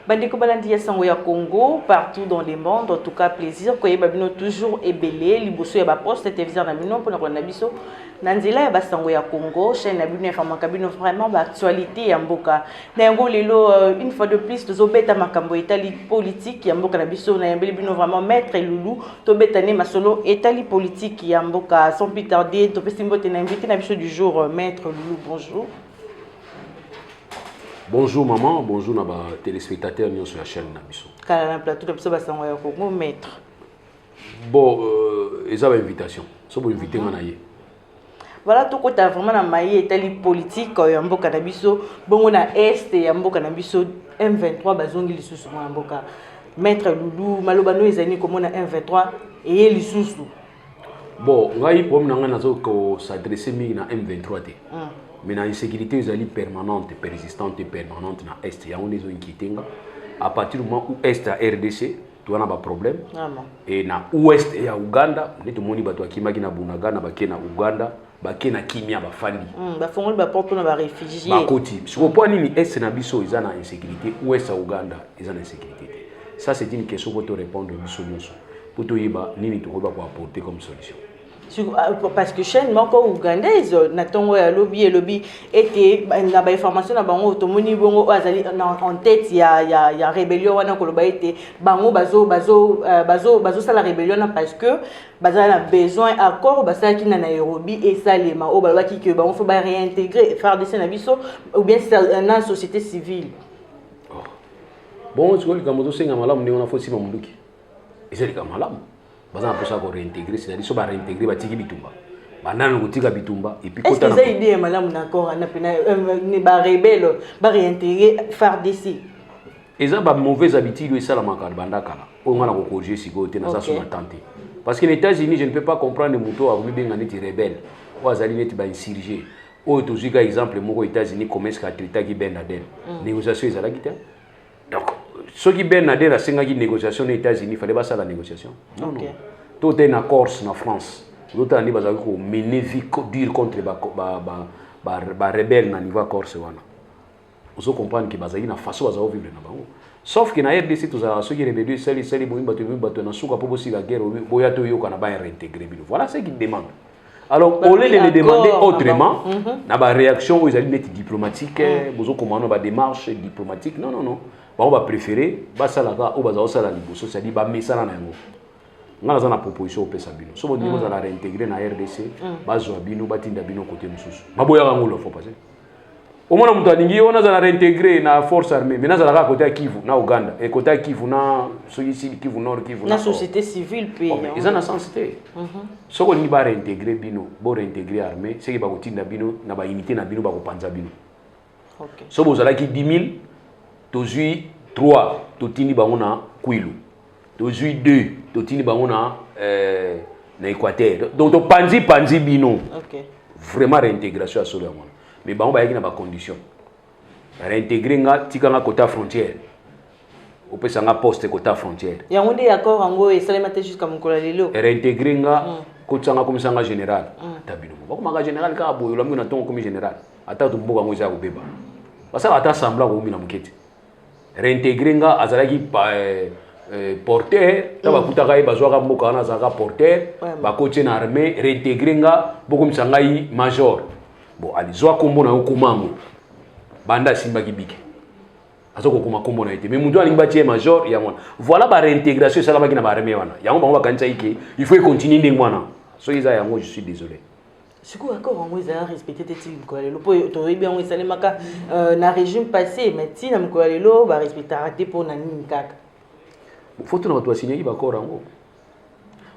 Bandeko balandi ya sango ya Congo partout dans le monde. En tout cas, plaisir que babino toujours ébélé liboso ya ba poste télévision na bino pour na biso. Nanzela ya basango ya Congo, chaîne na bino information kabino vraiment ba actualité ya mboka. Na yango lelo une fois de plus tozobeta makambo etali politique ya mboka na biso na yambeli bino vraiment maître Loulou to betane masolo etali politique ya mboka sans plus tarder to pesimbo te na invité na biso du jour maître Loulou. Bonjour. Bonjour maman, bonjour na ba téléspectateurs sur la chaîne Nabiso. Kala na plateau de biso basango ya Congo maître. Bon, eza ba invitation. So bo inviter nga na ye. Voilà tout côté vraiment na maïe etali politique ya mboka na biso, bongo na est ya mboka na biso M23 bazongi lisusu na mboka. Maître Loulou malobano ezani komona M23 et lisusu. Bon, ngai problème nga nazo ko s'adresser mi na M23 te. Mais la insécurité est permanente, persistante et permanente dans l'Est. Il y a des gens qui sont à partir du moment où l'Est a RDC, tu as un problème. Et dans l'Ouest et à Ouganda, tout le monde qui est na Bunagana, qui est na Ouganda, qui est na Kimia, Fandi. Fondé ba porte na ba réfugiés. Ba koti. Si vous prenez l'Est na biso, ils ont une insécurité. Ouest à Ouganda, ils ont une insécurité. Ça c'est une question pour te répondre biso biso. Pour te yeba nini tu vas apporter comme solution. Parce que chaîne moko ougandaise natongo ya lobby était na ba information na bango tomoni bongo azali en tête ya rébellion wana koloba était bango bazo sala rébellion parce que bazala na besoin accord basala ki na Nairobi et salema o baloba ki que bango faut ba réintégrer faire des na biso ou bien c'est na société civile. Bon tu vois le kamoto senga malamu ni on a faut si mamunduki. Ezali kamalamu. Bazana pour ça qu'on réintégrer, c'est-à-dire qu'on va réintégrer batiki bitumba. Banana kotika bitumba et puis est-ce que c'est idée madame d'accord na pena ne ba rebelle ba réintégrer FARDC. Eza ba mauvaise habitude et ça la makar bandakala. On va la corriger si côté na ça sur tenter. Parce que les États-Unis, je ne peux pas comprendre les motos avec bien neti rebelle. Ou azali neti ba insurgé. Ou tozuka exemple moko États-Unis commerce ka traiter ki Ben Laden. Négociation ezala kité. Donc ceux qui Ben Laden a senga qui négociation aux États-Unis, il fallait pas ça la négociation. Non non. Tout est en Corse en France. L'autre année bazali ko mener dire contre ba rebelle na niveau Corse wana. Vous comprenez que bazali na façon bazali vivre na bango. Sauf que na RDC tous ceux qui rebelle sali bato na suka pour la guerre boya to yo kana ba réintégrer bino. Voilà ce qu'ils demandent. Alors au lieu de les demander autrement, na ba réaction aux alliés diplomatiques, bozo commando ba démarche diplomatique. Non non non. On va préférer basalaka ou bazosala liboso, c'est-à-dire ba mesala na yango. Ngala za na proposition au Pesabino. So boni mo za la réintégrer na RDC, bazwa bino batinda bino côté mususu. Maboya ngolo faut passer. Au moins mutu alingi ona za la réintégrer na force armée, mais na za la côté Kivu na Uganda et côté Kivu na ici Kivu Nord Kivu na société civile pays. Ils en a sensité. So boni ba réintégrer bino, bo réintégrer armée, c'est que ba kotinda bino na ba unité na bino ba ko panza bino. OK. So bozala ki 10000 tozui 3 totini bango na Kwilu. Tozui 2 totini bango na Équateur. Donc to panzi bino. OK. Vraiment réintégration à solo moi. Mais bango ba yaki na ba condition. Réintégrer nga tika nga côté frontière. Au pesa nga poste côté frontière. Ya ngonde accord ngo et salemate jusqu'à monkola lelo. Réintégrer nga côté nga comme ça nga général. Tabino. Ba ko général ka boyo la na ton comme général. Ata to mboka ngo za ko beba. Basa ata semblant ko mina muketi. Réintégrer nga azalaki porteur ta bakutaka ye bazwaka mboka na azalaka porteur bakotie na armée réintégrer nga bokomisa ngai major bon alizwa kombo na yo komango banda simbaki bike azokokoma kombo na ete mais mutu alingi batie major ya mwana voilà ba réintégration esalamaki na baarmée wana yango bango bakanisa ike il faut continuer ndenge mwana soki eza yango je suis désolé. Siko accord en weza respecter teti mkolelo po to bien on salemaka na régime passé mais ti na mkolelo ba respecter raté pour na nini kaka. Faut tout na to signer ba accord ngo.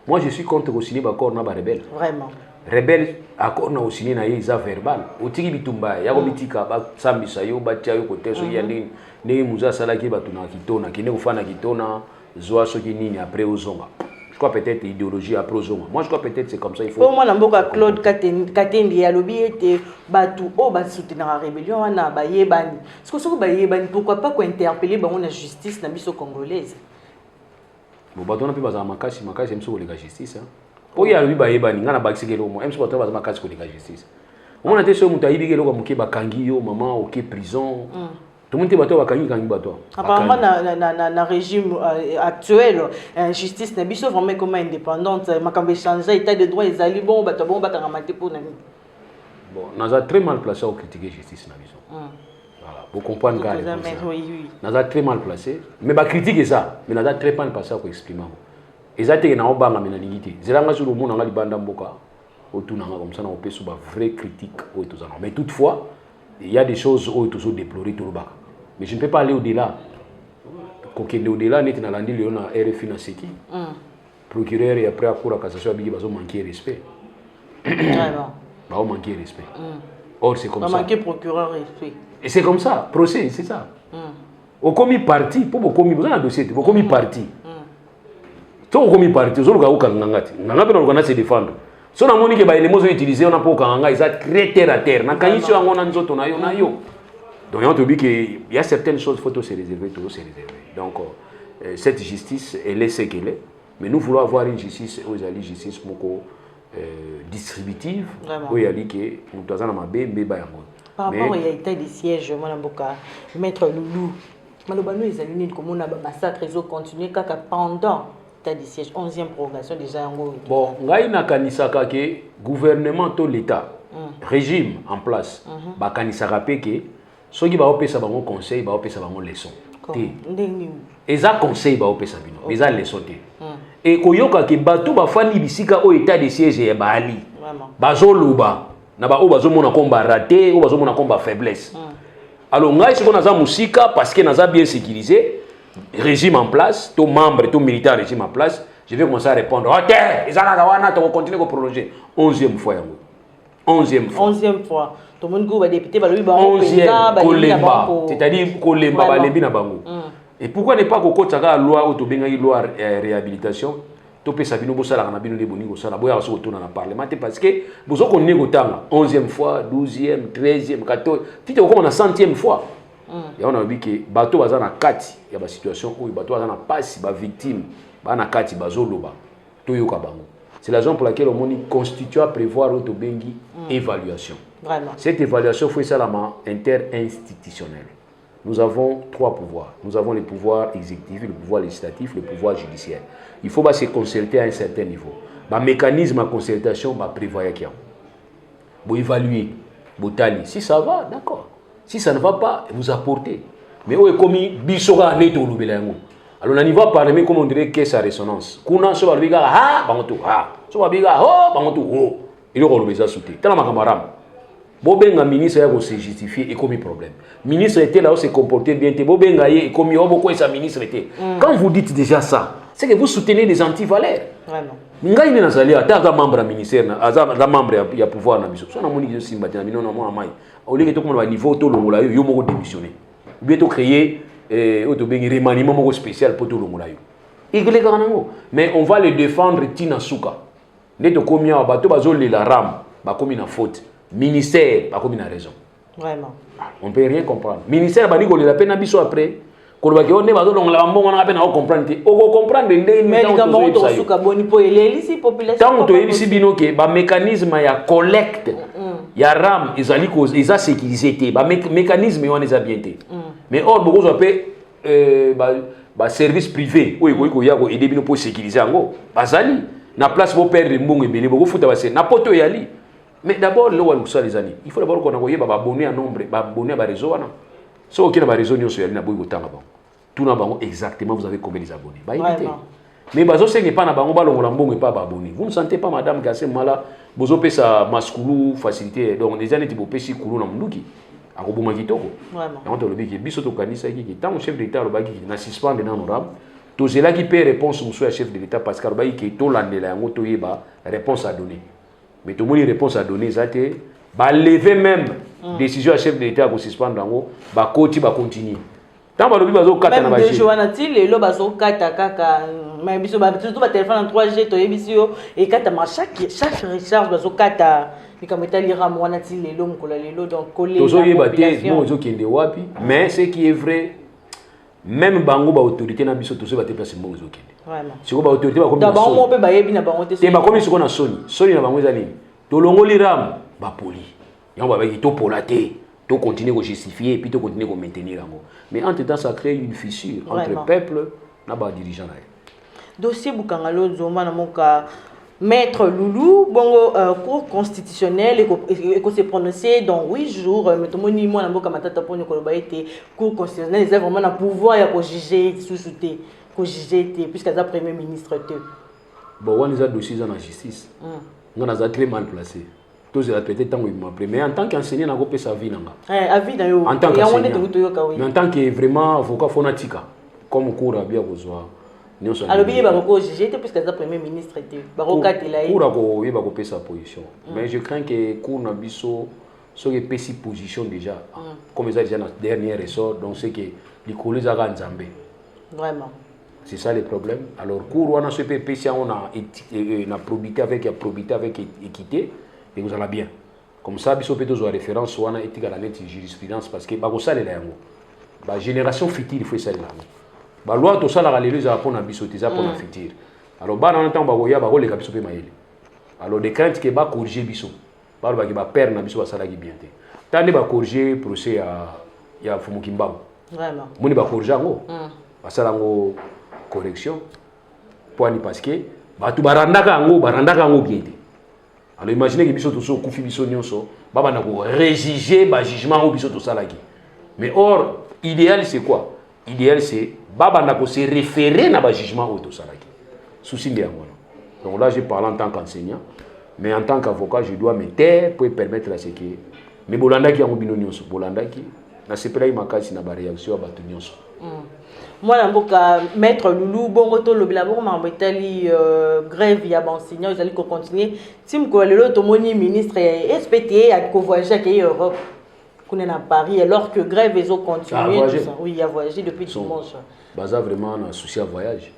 Moi je suis contre ko signer ba accord na ba rebelle. Vraiment. Rebelle accord na signer na yeza verbal. Otiki bitumba ya ko bitika ba sambisa yo ba tia yo ko teso ya ni muza sala ki batu na kitona ki ne ufana kitona zoa so ki nini après ozonga. Je crois peut-être idéologie après ozonga. Moi je crois peut-être c'est comme ça il faut. Pour moi na mboka Claude Katendi ya lobby était batu o ba soutenir la rébellion na ba yebani. Est-ce que so ba yebani pourquoi pas ko interpeller bango na justice na biso congolaise. Bon bato na pe baza makasi mso ko la justice hein. Po ya lobby ba yebani ngana ba kisekelo mo mso bato baza makasi ko la justice. On a été sur muta yibike loko muke ba kangi yo maman OK prison. tout le monde bateau bakangi kangi bateau apparemment na régime actuel justice na biso vraiment comme indépendante makambe changer état de droit ezali bon bato bon batanga maté pour nani bon naza très mal placé au critiquer justice na biso voilà vous comprenez gars naza très mal placé mais ba critiquer ça mais naza très mal placé pour exprimer ezate na obanga mena lingité zelanga sur le monde nga libanda mboka otunanga comme ça na opeso ba vraie critique au tozana mais toutefois il y a des choses où tu dois déplorer tout le bas. Mais je ne peux pas aller au-delà. Quand on est au-delà, nous avons dit que RFI na Seki. Procureur et après à cour à cassation, ils ont manqué respect. Vraiment. Ils ont manqué respect. Or c'est comme ça. Ils ont manqué procureur respect. Et c'est comme ça, procès, c'est ça. Au commis parti, pour beaucoup mis dans le dossier, au commis parti. Tout au commis parti, vous avez ngangati. Ngangati on va se défendre. Si on a montré que les mots utilisés, on a pas kanga, ils sont très terre à terre. Na kanisi on a nzoto na yo na yo. Donc on te dit qu'il y a certaines choses faut se réserver, toujours se réserver. Donc cette justice elle est ce qu'elle est, mais nous voulons avoir une justice aux alliés justice moko distributive, où il y a dit que nous devons avoir mbé ba yango. Par rapport à l'état des sièges, moi mboka maître Loulou, malobano les alliés comme on a massacre ils ont continué kaka pendant l'état des sièges 11e prorogation déjà yango. Bon, ngai na kanisaka ke gouvernement to l'état régime en place ba kanisaka pe ke soki ba opesa bango conseil ba opesa bango leçon. Eza conseil ba opesa bino, eza leçon te. Et koyoka ke bato ba fani bisika au état des sièges ya bali. Bazoloba na ba o bazomona komba raté, o bazomona komba faiblesse. Alors ngai siko naza musika parce que naza bien sécurisé, régime en place, tout membre, tout militaire régime en place, je vais commencer à répondre. OK, ezana kawana to continuer à prolonger 11e fois yango. 11e fois. 11e fois. Tout le monde va député va lui ba 11e kolemba, c'est-à-dire kolemba ba lebi na bango. Et pourquoi ne pas kokotaka loi ou to benga loi réhabilitation? To pesa bino bosala na bino ne boni ko sala boya so tona na parlement parce que bozo ko nego tanga 11e fois, 12e, 13e, 14e, tite ko na 100e fois. Et on a vu que bateau baza na kati ya ba situation où bateau baza na passe ba victime ba na kati bazoloba to yoka bango. C'est la raison pour laquelle on moni constitue à prévoir auto bengi évaluation. Vraiment. Cette évaluation faut ça la interinstitutionnelle. Nous avons 3 pouvoirs. Nous avons le pouvoir exécutif, le pouvoir législatif, le pouvoir judiciaire. Il faut se concerter à un certain niveau. Le mécanisme de concertation va prévoir qu'il y a. Vous évaluer, vous tali. Si ça va, d'accord. Si ça ne va pas, vous apportez. Mais où est commis bisora neto lubelango. Alors on y va parler comme on dirait que sa résonance. Kuna so ba biga ha bangoto ha. So ba biga ho bangoto ho. Il aura le sauté. Tala makamaram. Bobenga ministre ya se justifier et commis problème. Ministre était là où se comporter bien te bobenga et commis beaucoup et sa ministre était. Quand vous dites déjà ça, c'est que vous soutenez les anti-valeurs. Vraiment. Ngai ni nazali ataka membre ministère na aza membre ya pouvoir na biso. So na moni ki simba tena bino na mona mai. Au lieu que to komona niveau to longola yo moko démissionner. Ou bien to créer auto bengi remaniement moko spécial pour to longola yo. Igele kanango. Mais on va le défendre tina suka. Neto komia bato bazoli la ram ba komi na faute. Ministère ba komi na raison. Vraiment. On peut rien comprendre. Ministère ba ni la peine biso après. Quand on est dans la mbongo na peine on comprendre que on comprendre ndenge mais quand on suka boni po elisi population tant to elisi bino ke ba mécanisme ya collecte ya ram ezali cause eza sécurité ba mécanisme yo eza bien té mais or beaucoup ça peut ba service privé oyo ko ya ko aider bino pour sécuriser ngo bazali na place pour perdre mbongo ebele beaucoup futa ba na poto yali mais d'abord le wali kusala les années il faut d'abord qu'on envoyer ba abonné à nombre ba abonné ba réseau wana so okina ba réseau nyonso yali na boyi kotanga ba tout na bango exactement vous avez combien les abonnés bah évitez mais bazo c'est n'est pas na bango balongola mbongo pas ba abonné vous ne sentez pas madame Gassé mala bozo pesa maskulu facilité donc les années tipo pesi kulu na munduki akobuma kitoko vraiment on te le dit que biso to kanisa ki tant chef d'état le baki na suspendre na honorable to zela qui peut réponse monsieur chef de l'état parce que le baki ki to landela yango to yeba réponse à donner mais to moni réponse à donner ça te ba lever même décision à chef de l'état ko suspendre yango ba koti ba continuer. Même de Joanati, les lobes sont kaka, mais biso ba tout ba téléphone en 3G to yebisio et kata chaque recharge ba so kata ni comme étalira Joanati les lobes ko les lobes donc coller la population. Mo zo kende wapi mais ce qui est vrai même bango ba autorité na biso to so ba te place mo zo kende. Vraiment. Siko ba autorité ba comme na bango pe ba yebi na bango te. Te ba comme siko na Sony na bango ezali. To longoli ram ba poli. Yango ba ki to polaté. tu continues à justifier et puis tu continues à maintenir. Mais entre temps, ça crée une fissure entre le peuple et les dirigeants. Dossier Bukangalo Zoma Namoka. Maître Loulou, bon, cour constitutionnel, et qu'on s'est prononcé dans 8 jours, mais tout le monde, moi, pour cour constitutionnelle, ils ont vraiment le pouvoir de juger, sous-souter, de juger, puisqu'ils ont premier ministre. Bon, on a dossier dans la justice. On a très mal placé. Tous les peut-être tant mais en tant qu'enseignant, on a fait sa vie. En tant qu'enseignant, mais en tant que vraiment avocat phonatique, comme cour a bien besoin. Alors, il va juger puisque c'est le premier ministre. Il va couper sa position. Mais je crains que cour n'a pas sur les position déjà. Comme ils ont déjà dans le dernier ressort, donc c'est que les collègues ont Nzambé. Vraiment. C'est ça le problème. Alors, cour, on a ce PPC, on a probité avec équité, et vous allez bien. Comme ça, il faut avoir référence, on a éthique à la nette jurisprudence, parce que la génération future, il faut ça. La loi, tout ça, les gens pour la bisotiser pour la future. Alors, on entend que les gens sont maïli. Alors, des craintes que va corriger biso, va perdre na biso va salagi bien. Tant de va corriger procès à Fumukimbao. Vraiment. Moni va corriger ngo. Va salango correction. Parce que va tout barandaka ngo bien. Alors, imaginez que biso tout ça kufi biso nyonso, va na ko régiger ba jugement au biso tout ça lagi. Mais or, idéal c'est quoi? Idéal c'est baba na ko se référer na ba jugement auto salaki. Souci de ngona. Donc là je parle en tant qu'enseignant, mais en tant qu'avocat je dois me taire pour permettre à ce que mais bolanda ki ngobino nyonso bolanda ki na sepela makasi na ba réaction ba to nyonso. Moi na mboka maître Loulou bongo to lobela bongo ma betali grève ya ba enseignant ils allaient continuer tim ko lelo to moni ministre SPT a ko voyager à Europe. À Paris, alors que grève ils ont continué. Oui, il y a voyagé depuis dimanche. Baza vraiment un souci à voyage.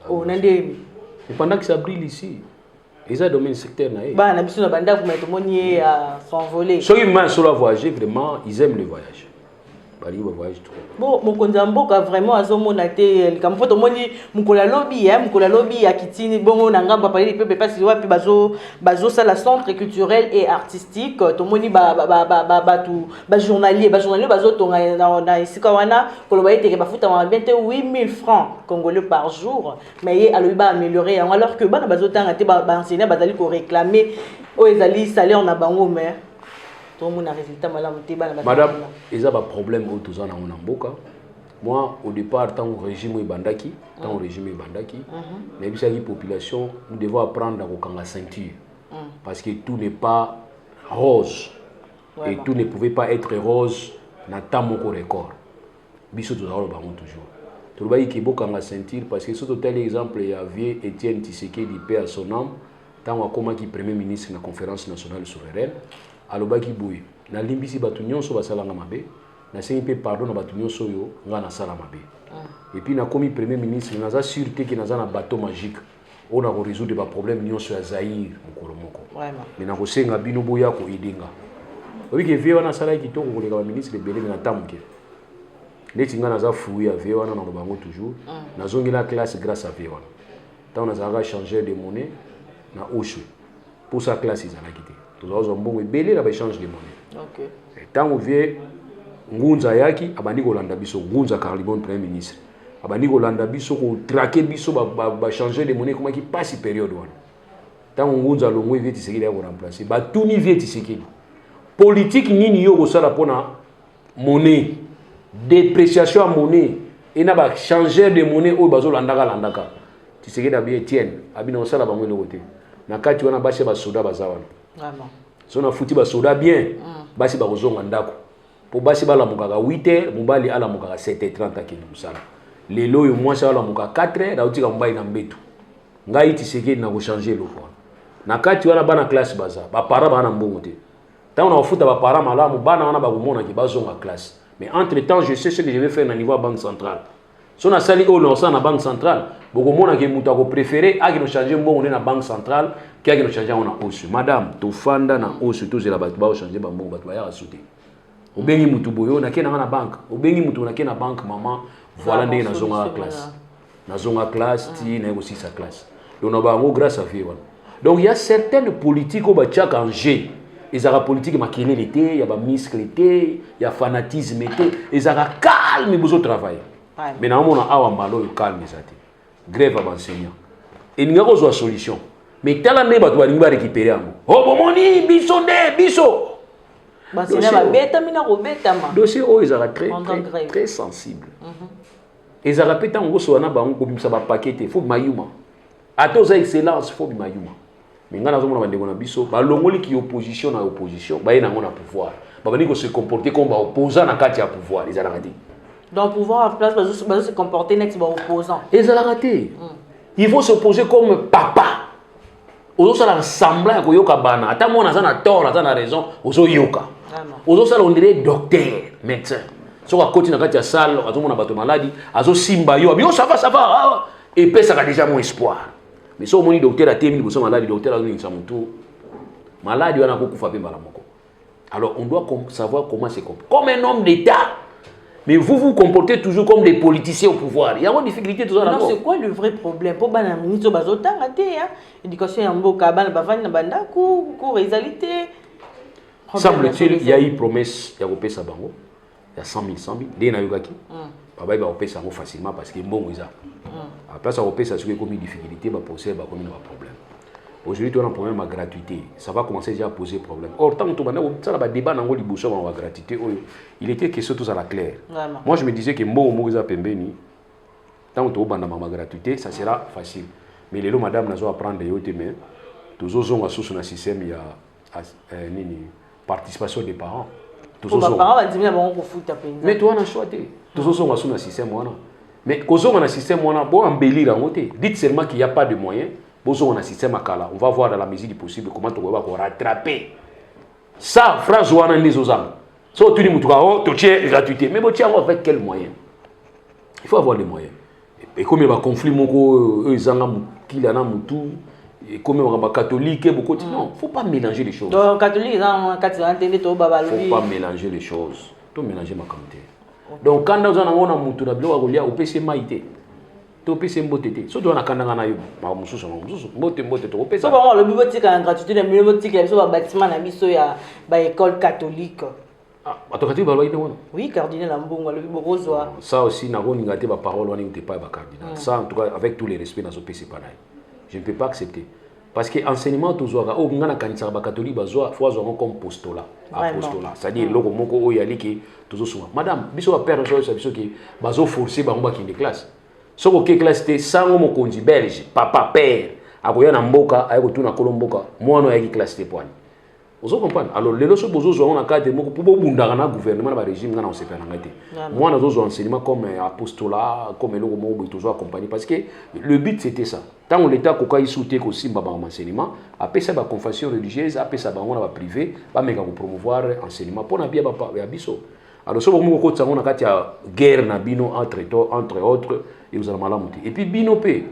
Et pendant que ça brille ici, ils ont domaine secteur. Bah, on a besoin de banda pour mettre monier à s'envoler. Ceux qui m'ont sur la voyage, vraiment, ils aiment le voyage. Bali va voyage trop. Bon, mon konzambo a vraiment azomonate le campo to moni mukola lobby a kitini bongo nanga ba parler peu pas si wa puis bazo ça la centre culturel et artistique to moni ba journalier bazo tonga na isika wana ko loba ete ba futa 28 000 francs congolais par jour mais alors il va améliorer alors que bana bazo tanga te ba enseigner bazali ko réclamer o ezali salaire na bango mais madame, il y a un problème autour de Namboka. Moi, au départ, tant au régime Bandaki, mais la population, nous devons apprendre à la ceinture. Parce que tout n'est pas rose. Et tout ne pouvait pas être rose dans le record. Biso toujours. Tout le monde la ceinture parce que c'est tel exemple, il y avait Étienne Tshisekedi paix à son âme, tant que premier ministre de la conférence nationale souveraine. Alobaki boui na limbisi batu nyonso basalanga mabe na sengi pe pardon na batu nyonso yo nga na sala mabe et puis na komi premier ministre naza sûreté que naza na bateau magique on a résoudre ba problème nyonso ya Zaïre mokolo moko vraiment mais na ko senga bino boya ko idenga obi ke vie wana sala kitoko ko leka ba ministre belé na tamuke neti nga naza fouiller ya vie wana na bango toujours nazongi la classe grâce à vie wana tant naza changer de monnaie na oshu pour sa classe izalaki te. Nous avons bon belé la échange de monnaie. OK. Et tant on vient Ngunza yaki abandi ko landa biso Ngunza Carlibon premier ministre. Abandi ko landa biso ko traquer biso ba changer de monnaie comment qui passe période wana. Tant Ngunza longo vient Tshisekedi ya ko remplacer. Ba tuni vient Tshisekedi. Politique nini yo ko sala pona monnaie, dépréciation à monnaie et na ba changer de monnaie o bazo landaka. Tshisekedi abi Etienne, abi na sala bango le côté. Na kati wana bashe ba soda bazawana. Vraiment. Si on a foutu ba soda bien, basi ba kozonga ndako. Po basi bala mukaka 8h, mubali ala mukaka 7h30 akini musala. Lelo yo mwasa ala mukaka 4h, da utika mbai na mbetu. Ngai Tshisekedi na ko changer lo fona. Na kati wana bana classe baza, ba para bana mbongo te. Tant on a futa ba para malamu bana wana ba komona ki bazonga classe. Mais entre-temps, je sais ce que je vais faire au niveau de la banque centrale. Si on a sali au dans la banque centrale, beaucoup de monde qui mutako préféré a qui nous changer bon on est na banque centrale qui a qui nous changer on a osu. Madame, to fanda na osu to zela batu ba changer ba mbongo batu ya sauter. Obengi mutu boyo na kena na banque. Obengi mutu na kena banque maman voilà ndé na zonga classe. Na zonga classe ti na aussi sa classe. Donc on ba ngo grâce à vie. Donc il y a certaines politiques au ba chak en G. ezaka politique makele l'été, il y a ba muscle l'été, il y a fanatisme l'été, ezaka calme bozo travailler. Mais na mona awa mbalo yo calme ezate. Grève à enseignant. Et n'y a pas de solution. Mais tala me bato ba linga récupérer yango. Oh bomoni biso nde biso. Basina ba beta mina ko beta ma. Dossier o ezaka très sensible. Ezaka peta ngo so na ba ngo bimisa ba paquet faut mayuma. Atoza excellence faut mayuma. Mais ngana zo mona ba ndeko na biso ba longoli ki opposition na opposition ba yena ngona pouvoir. Ba bani ko se comporter comme ba opposant na kati ya pouvoir, les alakati. Dans le pouvoir en place ba se comporter next ba opposant. Les alakati. Il faut se poser comme papa. Ozo sala semblant ko yoka bana, ata mona za na tort, ata na raison, ozo yoka. Ozo sala on dirait docteur, médecin. So ka koti na kati ya salle, azo mona bato maladi, azo simba yo, bio ça va. Et puis ça a déjà mon espoir. Mais si on dit docteur a terminé pour maladie, docteur a donné un tour. Maladie, on a beaucoup fait malamoko. Alors on doit savoir comment c'est comme un homme d'État. Mais vous vous comportez toujours comme des politiciens au pouvoir. Il y a une difficulté tout ça. Non, c'est quoi le vrai problème? Pour bana ministre bazota raté hein. Éducation ya mboka bana bavani na banda ku réalité. Semble-t-il, il y a eu promesse ya kopesa bango. Il y a 100 000. Dès na yokaki. Baba va kopesa bango facilement parce que bon isa. Après ça kopesa ce qui comme difficulté ba poser ba comme un problème. Aujourd'hui, on a un problème de gratuité. Ça va commencer déjà à poser problème. Or, tant que tu as un débat dans la gratuité, il était question tout à la claire. Vraiment. Moi, je me disais que Mouza Pembeni, tant que tu as une gratuité, ça sera facile. Mais les lots, madame, nous allons apprendre des autres mains. Tous les gens sont dans le système, il y a une participation des parents. Tous les parents vont dire qu'on fout à peine. Mais toi, on a choisi. Tous les gens sont dans le système. Mais quand on a un système, on a beau embellir en côté. Dites seulement qu'il n'y a pas de moyens. On a un système à Kala. On va voir dans la mesure du possible comment on va rattraper. Ça, phrase ou on les osam. So tu dis mutuka tu tiens gratuité. Mais tu as avec quels moyens? Il faut avoir des moyens. Et comme il y a un conflit, ils ont mutu. Et comme il y a un catholique, beaucoup non, faut pas mélanger les choses. Donc catholique, ils ont catholique, faut pas mélanger les choses. Tout mélanger ma communauté. Donc quand nous avons un mutu, on a au PC maïté. To pese mbote te so to na kandanga na yo ba mususu mbote to pesa so ba le bibliothèque en gratuité na bibliothèque so ba bâtiment na biso ya ba école catholique to kati ba loite wona oui cardinal Ambongo le biborozwa ça aussi na ko ngate ba parole wani n'était pas ba cardinal ça en tout cas avec tous les respects na so pese pa je ne peux pas accepter parce que enseignement to zoaka o ngana kanisa ba catholique ba zo faut zo comme postulat c'est-à-dire loko moko o yaliki to zo suma madame biso ba père so biso ki ba zo forcer ba ngba ki de classe. Si vous avez classé sans mokonzi belge, papa, père, akoya na mboka, ayo tuna kolomboka, moi no yaki classé poani. Vous comprenez? Alors les lois bozo zo on a cadre moko pour bunda na gouvernement na régime na on se fait ngati. Moi na zo enseignement comme apostolat, comme loko mo toujours accompagner parce que le but c'était ça. Tant l'état koka isouté ko simba ba enseignement, après ça ba confession religieuse, après ça ba on va privé, ba meka ko promouvoir enseignement pour na bien ba ya biso. Alors si vous avez une guerre entre autres, et vous allez mal monter. Et puis bino il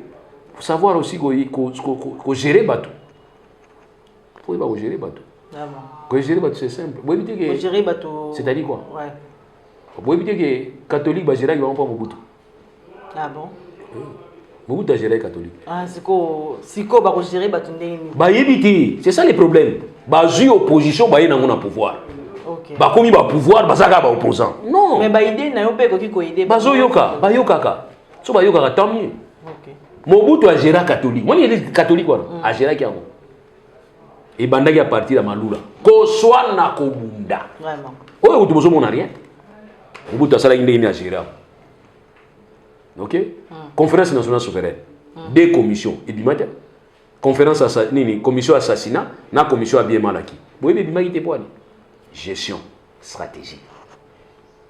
faut savoir aussi qu'on gère bateau. Il faut pas gérer bateau. Quand gérer bateau c'est simple. Gérer bateau. C'est-à-dire quoi? Ouais. Vous éviter que catholique va gérer pas Mobutu. Ah bon? Mobutu a géré catholique. Ah c'est quoi va gérer bateau ndeni? Bah éviter, c'est ça le problème. Bah opposition bah yena ngona pouvoir. OK. Ba komi ba pouvoir ba saka ba opposant. Non. Mais ba idée na yo pe ko idée. Ba zo yoka, ba yokaka. So ba yokaka tant mieux. OK. Mobutu a géré catholique. Moi il est catholique quoi. A géré ki yango. Et bandaki à partir à Malula. Ko soit na ko bunda. Vraiment. Oyo utubozo mona rien. Mobutu a sala inde a géré. OK? Conférence nationale souveraine. Deux commissions et du matin. Conférence commission assassinat, na commission à bien malaki. Boye be bimaki te poani. Gestion, stratégie.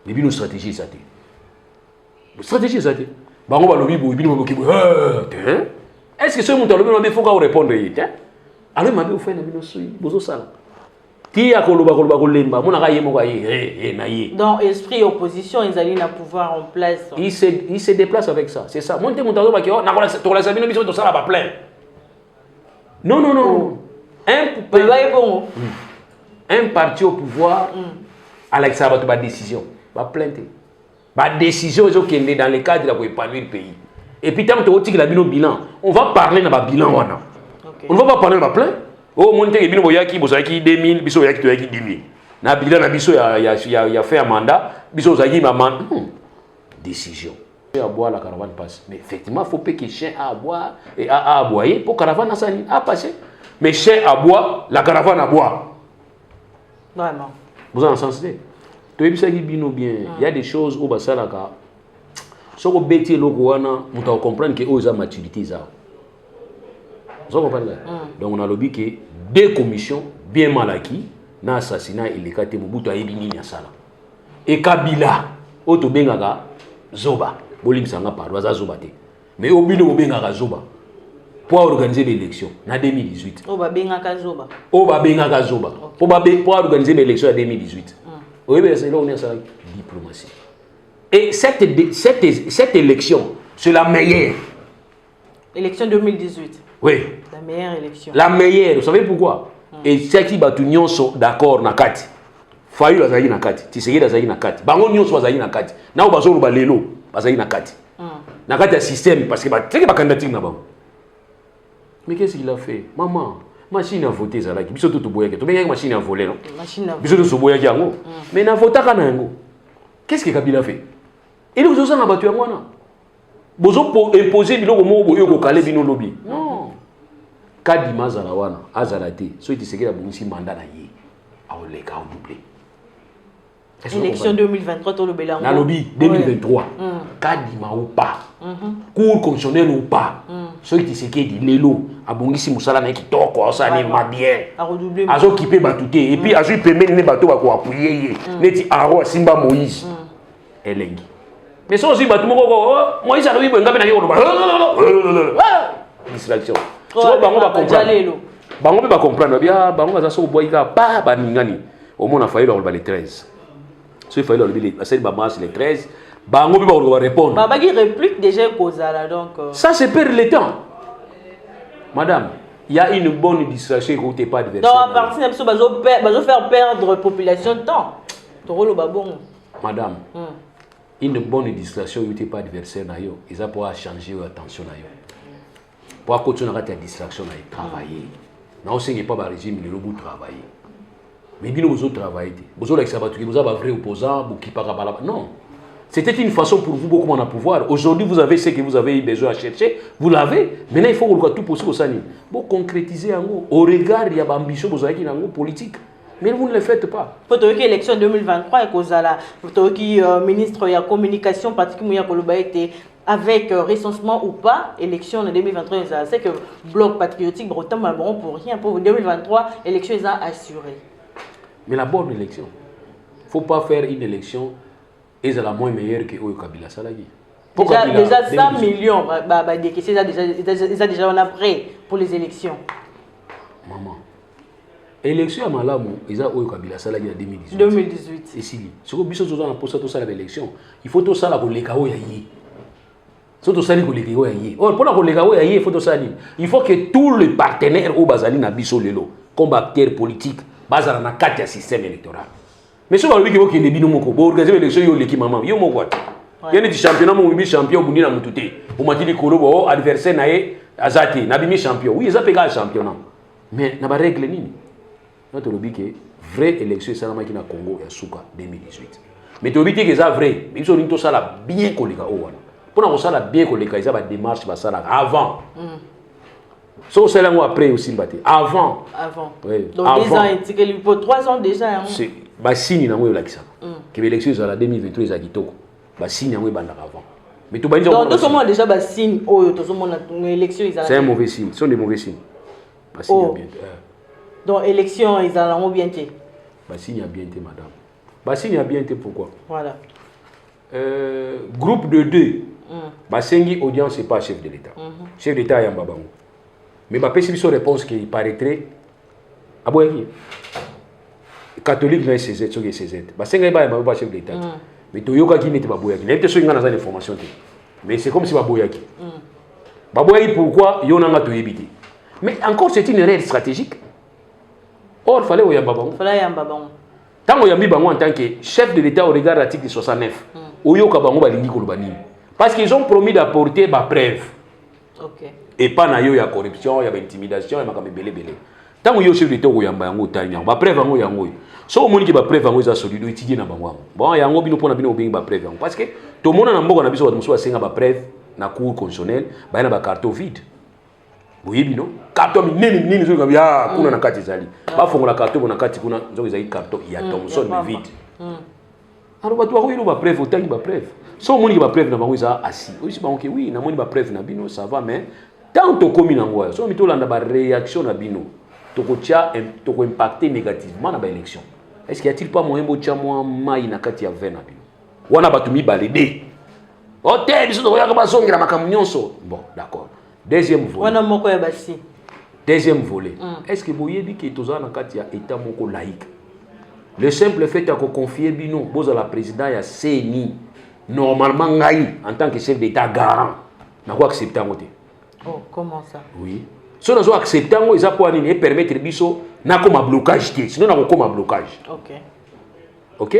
Mais bien nos stratégies, ça t'est. Stratégie, ça t'est. Bah on va le vivre, est-ce que ce monde il faut qu'on réponde alors ma bien fait na bino sui bozo sala. Ti akoloba kolemba, mon akaye mo kaye na ye. Dans esprit opposition, ils allaient na pouvoir en place. Il se déplace avec ça, c'est ça. Monte mon tazo ba ki na kola to la sabino biso to sala ba plein. Non. Un parti au pouvoir, avec ça, va décision, va plainte. La décision est dans le cadre de épanouir le pays. Et puis, tant que tu as le bilan, on va parler dans le bilan. On ne va pas parler dans le plein. Oh monte ke bino boyaki bozaki 2000 biso boyaki toyaki 10000 na bilan na biso ya fait un mandat biso zaki maman décision à boire la caravane passe mais effectivement faut pas que chien à boire et à aboyer pour caravane à passer mais chien à boire la caravane à boire vraiment vous en sens to ebisa ki bino bien il y a des choses au basalaka soko beti loko wana muta comprendre que oza maturité za vous comprenez donc on a lobby que deux commissions bien mal acquis na assassinat et les kate Mobutu ayebi nini asala et Kabila oto bengaka zoba bolimsanga pardon za zoba te mais obino bengaka zoba pour organiser l'élection en 2018 o ba bengaka zoba pour organiser l'élection en 2018 oui mais c'est là on est à la diplomatie et cette élection c'est la meilleure élection 2018 oui la meilleure élection la meilleure vous savez pourquoi et c'est qui batu nyonso d'accord na kati fayu bazali na kati tisegeli bazali na kati bango nyonso bazali na kati na bazolo balelo bazali na kati ya système parce que ba teke ba candidature na bango mais qu'est-ce qu'il a fait maman machine à voter zalaki biso tout boyaki to benga machine à voler non biso tout boyaki yango mais na votaka na yango qu'est-ce que Kabila fait il vous osanga batu yango na bozo pour imposer biloko mo boyo ko kale bino lobby non kadi mazala wana azalate so itisegela bungisi mandat na ye aoleka au doublé élection 2023 to le belango na lobby 2023 kadima ou pas cour constitutionnel ou pas so itisegeli lelo abongisi musala na kitoko osani mabien azo kipe batuté et puis azo pemeli ne bato ba ko appuyer ye neti aro simba Moïse elengi mais so aussi batu moko Moïse alobi benga na yo distraction so bango ba comprendre bango ba comprendre bien bango za so boyika pa ba ningani au moins na faille le 13 so il fallait le passer ba mars le 13 bango ba répondre baba qui réplique déjà kozala donc ça c'est perdre le temps madame il y a une bonne distraction que t'es pas adversaire donc à partir de ça bazo faire perdre population de temps to rolo babon madame une bonne distraction que t'es pas adversaire na yo ils a pour changer attention na yo pour continuer à la distraction à travailler non c'est pas le régime le bout travailler mais bien vous autres travailler vous autres vous avez un vrai opposant vous qui pas non c'était une façon pour vous beaucoup de pouvoir aujourd'hui vous avez ce que vous avez besoin à chercher vous l'avez maintenant il faut que tout possible au sani pour concrétiser au regard il y a ambition vous avez qui dans politique mais vous ne le faites pas. Faut que l'élection 2023 et kozala faut que ministre de la communication particulièrement Koloba était avec recensement ou pas, élection en 2023, c'est que bloc patriotique breton malbon pour rien. Pour 2023, élection est assurée. Mais la bonne élection, il ne faut pas faire une élection et c'est la moins meilleure que Oyo Kabila Salagi. Déjà 100 millions, déjà on a prêt pour les élections. Maman, élection à Malamu, ils ont Oyo Kabila Salagi en 2018. 2018. Et si, ce que Bissot Zozan a posé tout ça à l'élection, il faut tout ça là pour les KO yayi. Surtout ça, il faut que tous les partenaires au Bazali na biso lelo, comme acteurs politiques, basent na quatre système électoral. Mais si vous avez dit que les binômes pour organiser l'élection, il y a l'équipe maman, il y a mon il y a des championnats, mon champion, vous n'avez pas tout. Vous m'avez dit que adversaire naé azati, n'abimi champion. Oui, ils ont payé le championnat. Mais n'a pas règle ni. Notre lobby que vraie élection c'est la qui na Congo et Souka 2018. Mais tu dis que c'est vrai, ils ont tout ça là bien collé au wana. Pour nous ça bien que les cas ils démarche ça avant. So c'est là après aussi avant. Oui. Donc avant. 2 ans et pour 3 ans déjà. C'est ba signe na ngoyo lakisa. Que l'élection ça la 2023 za kitoko. Ba signe ngoyo banda avant. Mais tu banza. Donc tout monde déjà ba signe oyo tout le monde élection ils. C'est un mauvais signe, ce sont des mauvais signes. Ba signe bien. Donc élection ils allont bien té. Ba signe bien té madame. Ba signe bien té pourquoi? Voilà. Groupe de 2. Basengi audience c'est pas chef de l'État. Chef d'État y a Mbabango. Mais ma pécifique réponse qui paraîtrait à Boyaki. Catholique na CZ, so CZ. Basenga ba pas chef d'État. Mais Toyoka qui n'était pas Boyaki. N'était so ngana za information. Mais c'est comme si Baboyaki. Baboyaki pourquoi yonanga toyebiti. Mais encore c'est une erreur stratégique. Or fallait oya Mbabango. Fallait ya Mbabango. Tant oyambi bango en tant que chef de l'État au regard de l'article 69. Oyoka bango balingi koloba nini. Parce qu'ils ont promis d'apporter ma preuve. Okay. Et pas na yo ya corruption, il y a intimidation, il y a belé belé. tant que yo chef d'état oyamba yango tani ba preuve yango yango so omoni ki ba preuve yango za solido étudier na bango bon yango bino pona bino obengi ba preuve yango parce que to mona na mboka na biso bato mosusu basenga ba preuve na cour constitutionnel ba na ba carton vide boyebi no carton nini zo ya kuna na kati ezali ba fongola carton na kati kuna nzo ezali carton ya Thomson vide alors bato bakoyelo ba preuve otangi ba preuve so omoni ki ba preuve na bango eza assis oyisi bango ke oui na moni ba preuve na bino ça va mais tant to komi na ngoya so mitolanda ba réaction na bino toko impacter négativement na ba élection. Est-ce qu'il y a-t-il pas moyen de faire moins maï na kati ya vena bino? Wana batu mi balede. Hôtel biso to yaka bazongira makambo nyonso. Bon, d'accord. Deuxième volet. Wana moko ya basi. Deuxième volet. Est-ce que boyebi que toza na kati ya état moko laïque? Le simple fait de confier bino boza la président ya CENI normalement ngai en tant que chef d'état garant na ko accepter ngote. Oh, comment ça? Oui. Si on a accepté, ça peut permettre biso na comme blocage sinon na comme blocage. OK. OK?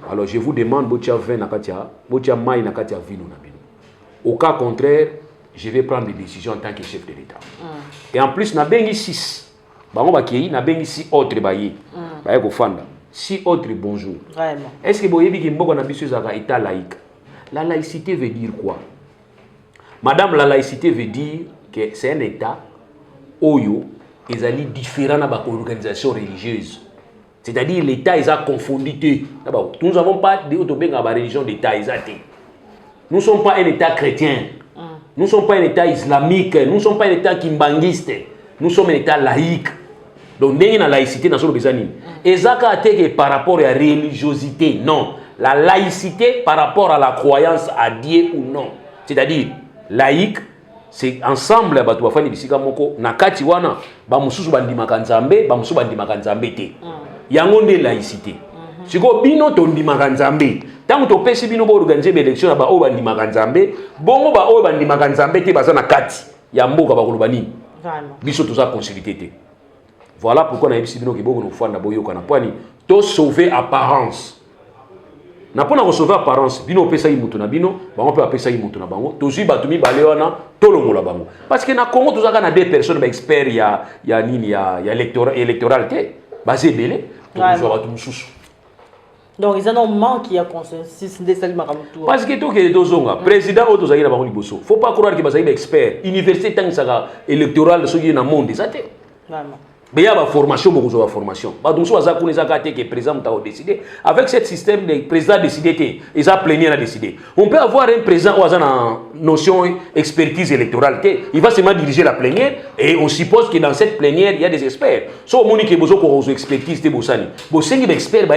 Alors je vous demande botia 20 na katia, botia mai na katia vino na bino. Au cas contraire, je vais prendre des décisions en tant que chef de l'État. Et en plus na bengi 6. Bango bakei na bengi 6 autres baye. Baye ko fanda. 6 autres bonjour. Vraiment. Est-ce que boyebi ki mboko na biso ezaka état laïque? La laïcité veut dire quoi? Madame, la laïcité veut dire que c'est un état Oyo, ils allaient différents dans l'organisation religieuse. C'est-à-dire l'État, ils ont confondu. Nous n'avons pas de religion d'État. Nous ne sommes pas un État chrétien. Nous ne sommes pas un État islamique. Nous ne sommes pas un État kimbangiste. Nous sommes un État laïque. Donc, nous avons la laïcité dans ce pays. Et ça, par rapport à la religiosité, non. La laïcité par rapport à la croyance à Dieu ou non. C'est-à-dire, laïque, c'est ensemble bato bafani bisika moko na kati wana ba mususu bandimaka nzambe ba mususu bandimaka nzambe te yango nde laïcité siko bino to ndimaka nzambe tango to pesi bino bo organiser ba élection ba o bandimaka nzambe bongo ba o bandimaka nzambe te baza na kati ya mboka ba koloba nini biso toza consulté te voilà pourquoi na yebisi bino ke boko no fanda boyoka na pwani to sauver apparence. Na pona ko sauver apparence bino pesa mutu na bino bango pe pesa mutu na bango tozui batumi balewana tolongola bango parce que na Congo tozaka na deux personnes ba expert ya nini ya électoral te basé belé tozua batu mususu donc ils ont manque ya consensus de salima kamutu parce que to ke tozonga président o tozaki na bango liboso faut pas croire que basaki ba expert université tant saka électoral soki na monde ça te vraiment. Mais il y a une formation, beaucoup de formation. Donc, si vous avez que le président a décidé, avec ce système, le président a décidé, il a plénière à décider. On peut avoir un président qui a une notion d'expertise électorale. Il va seulement diriger la plénière et on suppose que dans cette plénière, il y a des experts. Si on a une expertise, il y a des experts qui ont des experts.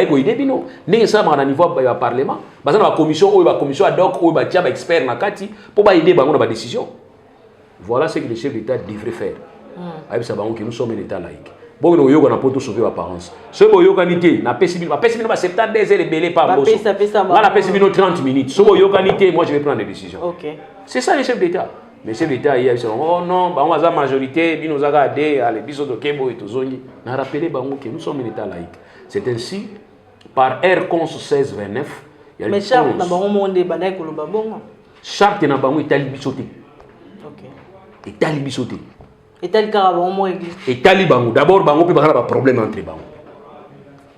Nous sommes à niveau du Parlement. Nous avons une commission ad hoc, nous avons des experts pour aider dans la décision. Voilà ce que le chef d'État devrait faire. Nous sommes un État laïque. Bon, nous avons sauver l'apparence. Ce que nous avons na pesi 72 heures et belé par bosso. On a pesi 30 minutes. Ce que nous moi je vais prendre des décisions. OK. C'est ça le chef d'État. Le chef d'État hier dit oh non, on a la majorité, bino zaga de ale biso de Kembo et tozongi. Na rappeler bango que nous sommes un État laïque. C'est ainsi par R cons 1629, il y a mais charte na bango monde banay ko loba bongo. Charte na bango Italie bisoté. OK. Italie bisoté. Et tel carabon église. Et Taliban, d'abord, bango peut avoir un problème entre bango.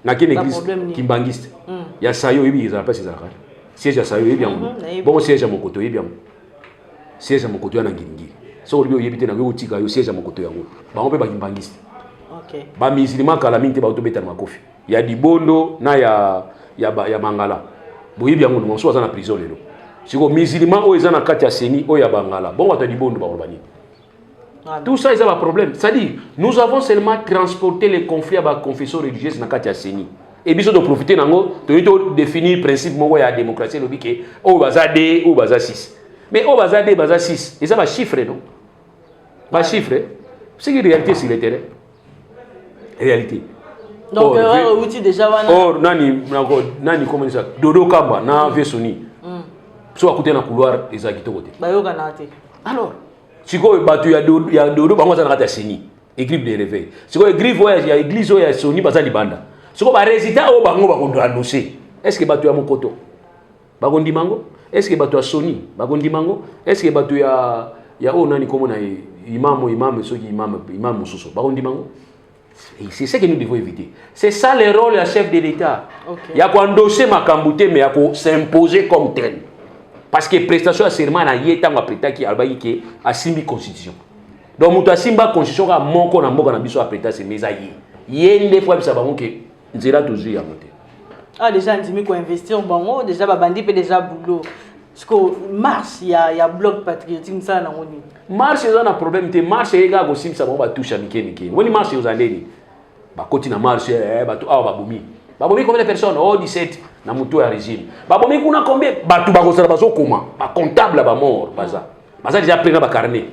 Na quelle église kimbangiste. Il y a Sayo Ibi, ils appellent ces affaires. Siège à Sayo Ibi. Bon siège à mon côté Ibi. Siège à mon côté en Ngingiri. So Ibi Ibi na go tika yo siège à mon côté yango. Bango peut ba kimbangiste. OK. Ba musulman kala mingi ba to beta na kofi. Il y a Dibondo na ya Mangala. Bo Ibi yango no so za na prison lelo. Siko musulman o eza na kati ya Seni o ya Bangala. Bon wa to Dibondo ba robani. Tout ça, ils ont un problème. C'est-à-dire, nous avons seulement transporté les conflits à la confession religieuse dans la CENI. Et puis, de profiter de définir le principe de la démocratie, le biquet, au bazar D, au bazar 6. Mais au bazar D, bazar 6, ils ont un chiffre, non? Pas chiffre. C'est une réalité sur le terrain. Réalité. Donc, outil déjà. Or, nani, comment ça? Dodo Kamba, na Vesoni. Soit à côté dans le couloir, ils ont quitté côté. Alors, si vous avez dodo, vous avez Seni. Église de réveil. Si vous avez voyage, il y a église où il y a Soni, vous avez banda. Si vous avez résident, vous avez annoncé. Est-ce que vous avez Mokoto? Vous avez Mango? Est-ce que vous avez Soni? Vous avez Mango? Est-ce que vous avez imam Mususu? Vous avez Mango? C'est ce que nous devons éviter. C'est ça le rôle du chef de l'État. Okay. Il y a quoi endosser ma cambouté, mais il y a s'imposer comme tel. Parce que prestation à serment na yé tant après qui albaï qui a simbi constitution. Donc muta simba constitution ka moko na mboka na biso après c'est mais aïe. Yende fois bisa bango que nzela toujours ya monter. Ah déjà ndimi ko investir bango déjà ba bandi pe déjà boulot. Parce que marche il y a bloc patriotique ça na ngoni. Marche ça na problème te marche e ga go simsa bango ba toucha mike. Woni marche aux andeni. Ba koti na marche ba tu ba bomi. Ba bomi combien de personnes? Oh 17 na muto ya régime. Ba bomi kuna combien? Ba tu ba ko sala ba so comment? Ba comptable ba mort baza. Baza déjà pris na ba carnet.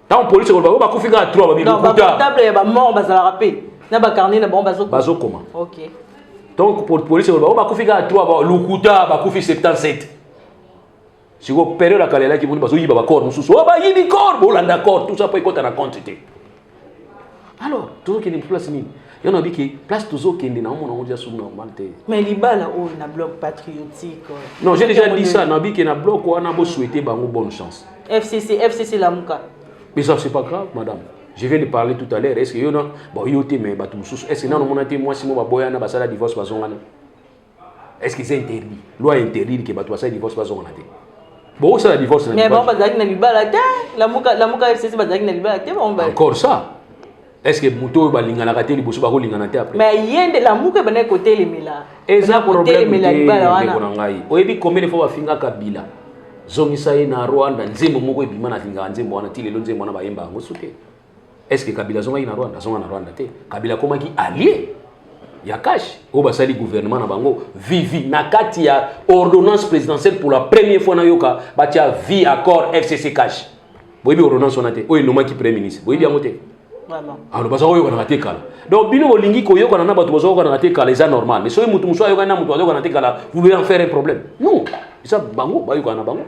Tant police ko ba ko fika 3 ba bi non, ba comptable ya ba mort ba sala rapé. Na ba carnet na bon ba so comment? OK. Donc pour police ko ba ko fika 3 ba lukuta ba ko fi 77. Si vous perdez la calée qui vous dit que vous avez corps, vous avez corps, vous avez corps, tout ça peut être en quantité. Alors, tout ce qui est place, il y en a qui place tout ce qui est normal. Mais il y a un bloc patriotique. Non, j'ai déjà dit ça, il y a un bloc où on a souhaité bonne chance. FCC la mouka. Mais ça, c'est pas grave, madame. Je viens de parler tout à l'heure. Est-ce que bon, est-ce que moi, si moi, je suis divorce, est-ce que c'est interdit? Loi interdit que tu divorce, bon, ça la divorce. Mais bon, la FCC encore ça. Est-ce que Mouto va lingana raté les bossu ba ko lingana té après? Mais yende la mouka bana côté les mila. Et ça problème de oyebi combien de fois ba finga Kabila. Zongisa ye na Rwanda nzembo moko ebima na finga nzembo wana ti lelo nzembo wana ba yemba ngo soute. Est-ce que Kabila zonga na Rwanda zonga na Rwanda té? Kabila koma ki allié. Ya cash au basali gouvernement na bango vivi na kati ya ordonnance présidentielle pour la première fois na yoka batia vie accord FCC cash boyebi ordonnance onate oyo noma ki premier ministre boyebi yango te vraiment alors baza oyo kana te kala donc bino bolingi ko yoka na bato baza kana te kala c'est normal mais soyo mutu muso yoka na mutu kana te kala vous voulez en faire un problème non ça bango ba yoka na bango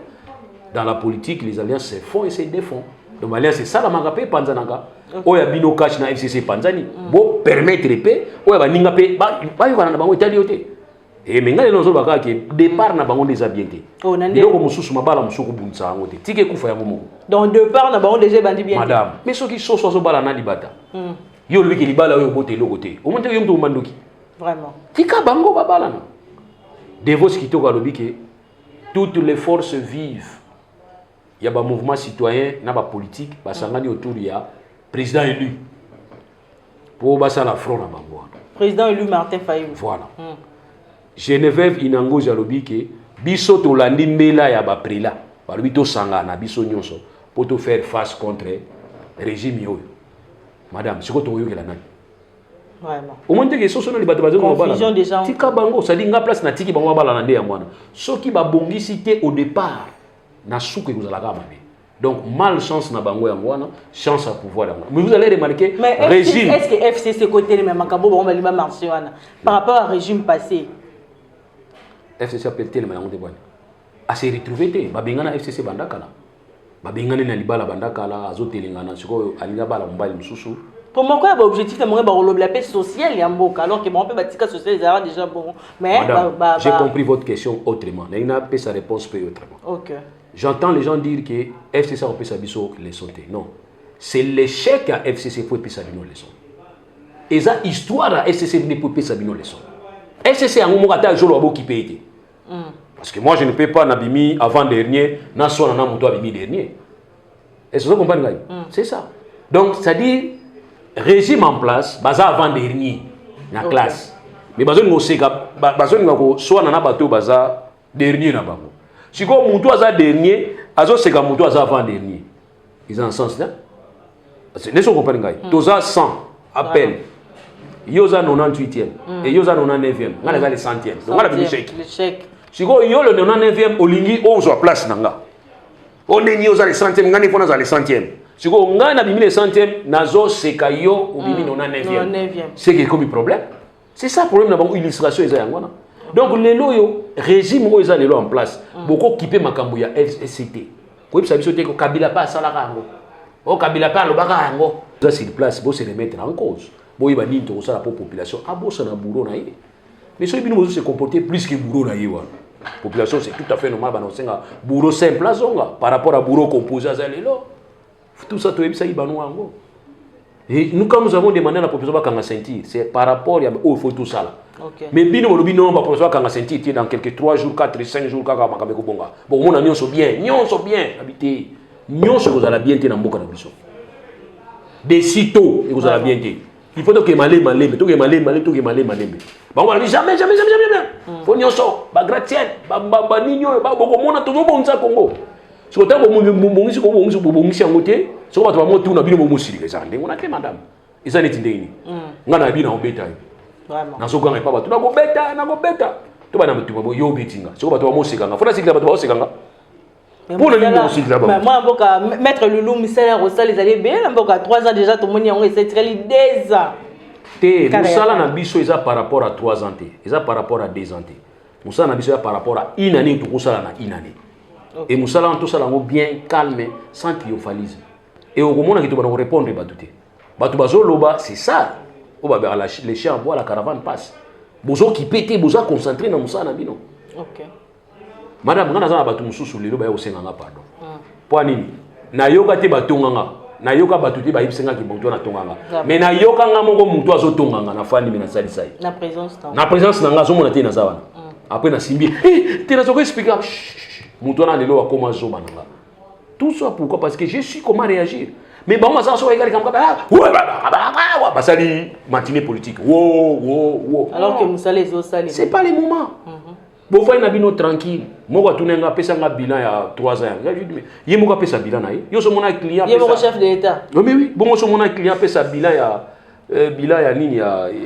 dans la politique les alliances se font et se défont donc l'alliance c'est ça la mangapé panzananga oya bino cash na FCC panzani bo permettre pe oya baninga pe ba yoka na bango itali yote et menga les nozo baka ke départ na bango déjà bien té ndeko mususu mabala musuku bunza ngo té tike kufa ya momo donc départ na bango déjà bandi bien madame mais soki so bala na libata yo lui ki libala oyo boté loko té o monte yo mto mandoki vraiment tika bango babala na devos kitoka lobi ke toutes les forces vives il y a un mouvement citoyen na ba politique ba sangani autour ya président élu pour basa la front na bango président élu Martin Fayulu voilà Geneviève Inango jalobi ke biso to landi mbela ya ba prela balobi to sangana biso nyonso pour te faire face contre régime yoyo madame siko to yoke la nani vraiment au moins que soso na libato bazo ko bala tika bango ça dit nga place na tiki bango bala na nde ya mwana soki ba bongisi te au départ na souke ko zalaka mabe donc malchance na bango ya mwana chance à pouvoir la mais vous allez remarquer mais régime est-ce que FCC côté les même makabo bango balima marché wana par rapport au régime passé FCC appelle tel mayango de bwana a se retrouver te babengana FCC bandakala babengana na libala bandakala azotelengana siko alinga bala mbali mususu pour moi quoi objectif de moi ba la paix sociale ya mboka alors que bon peut batika sociale ça déjà bon mais j'ai compris votre question autrement na peut sa réponse peut autrement. OK. J'entends les gens dire que FCC on peut sa biso les sauter non c'est l'échec à FCC pour peut sa bino leçon et ça histoire à FCC ne peut pas sa bino leçon FCC en mo ata jolo abo qui paye. Parce que moi je ne peux pas n'abimi avant dernier na sona na muto abimi dernier. Est-ce que vous comprenez? C'est ça. Donc ça dit régime en place baza avant dernier na classe. Mais bazo ngo seka bazo ngo soit na bato baza dernier na bango. Si ko muto aza dernier azo seka muto aza avant dernier. Ils ont un sens là. Est-ce que vous comprenez? Toza 100 appel. Yoza 98e et Yoza 99e. Nga les 100e. Donc on a bien l'échec. Si vous avez le 99e, olingi ozo place nanga. On est Yoza les 100e, ngani fona za les 100e. Si vous avez le 100e, nazo sekayo ou bimi 99e. C'est qui comme problème. C'est ça le problème dans l'illustration eza yangwana. Donc les loyo régime oyo eza lelo en place. Beaucoup qui peut makambo ya FCT. Ko bisa biso te ko Kabila pa sala kango. O Kabila pa lobaka yango. Ça c'est place pour se remettre en cause. Boy ba nini to sala pour population abosa na boulot na ye. Mais ceux qui nous se comporter plus que boulot na ye wa. Population c'est tout à fait normal ba no senga boulot simple azonga par rapport à boulot composé à lelo. Tout ça to ebisa ibanu yango. Et nous, quand nous avons demandé à la population de sentir, c'est par rapport à il faut tout ça là. Okay. Mais bien non, la population de sentir dans quelques 3 jours, 4, 5 jours, bon, mon ami, on bien, nous sommes bien, habité, nous sommes bien dans le monde. Des sitôt, vous allez bien dire. Il faut que malé, tout que malé. Bon, on va jamais. Faut n'y so, ba gratienne, ba nigno, ba beaucoup monde toujours bon ça Congo. Si autant bon si en côté, si on va trouver tout na bino bon musili les ande, on a que madame. Et ça n'est indéni. Ngana bino obeta. Vraiment. Na so ganga papa, tu na go beta. Tu ba na mutu bo yo betinga. Si on va trouver mo sekanga, faut na sikla ba sekanga. Pour le numéro aussi là-bas. Moi, Maître Loulou, Missel Rossa, les allez bien. 3 ans déjà, tout le monde y a essayé de 10 ans. Moussala na biso eza par rapport à 3 ans. Eza par rapport à 2 ans. Moussala na biso eza par rapport à une année, tout ça na une année. Et Moussala tout ça bien calme, sans triomphalisme. Et au moment où tu vas répondre, Batu bazoloba, c'est ça. Les chiens boivent, la caravane passe. Bozo qui pété, bozo concentré dans Moussala na bino. OK. Madame, ngana za batu mususu lelo ba yosenganga pardon. Po nini? Na yoka te batonganga. Na yoka batu te ba yisenga ki bonto na tonganga. Mais na yoka nga moko mutu azo tonganga na fandi mena sali sai. Na présence ta. Na présence na nga zo mona te na zawana. Après na simbi, te na zoko expliquer. Mutu na lelo akoma zo bananga. Tout ça pourquoi? Parce que je suis comment réagir. Mais bon ma ça so regarder comme ouais basali matinée politique. Wow. Alors que Moussala zo sali. C'est pas les moments. Bon, il y a tranquille. Moi, je suis un bilan il y a 3 ans. Il y a un bilan. Il y a un client. Il y a un chef de l'État. Oui. Bon, je suis un client qui a un bilan. Il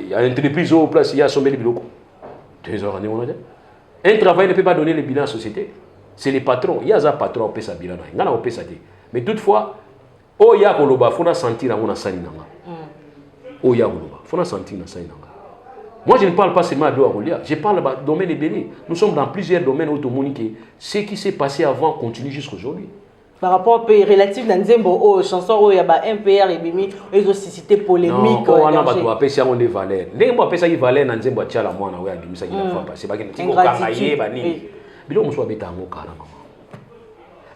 y a une entreprise au place. Il y a un bilan. Un travail ne peut pas donner le bilan à la société. C'est les patrons. Il y a un patron qui a un bilan. Mais toutefois, il y a un bilan. Il faut sentir qu'il y a un bilan. Il y a un bilan. Il faut sentir qu'il y a un bilan. Moi, je ne parle pas seulement de Arolia, je parle de domaine ébélé. Nous sommes dans plusieurs domaines automoniques. Ce qui s'est passé avant continue jusqu'à aujourd'hui. Par rapport au pays relatif dans Nzembo, aux chansons, il y a un PR et Bimi, ils ont suscité polémique. Non, on a appelé ça des valeurs. Dès qu'on appelle ça des valeurs, dans Nzembo, il y a la moine, il y a Bimi, ça qui n'a pas passé. C'est pas qu'il y a un Bilo muswa beta ngoka na mama.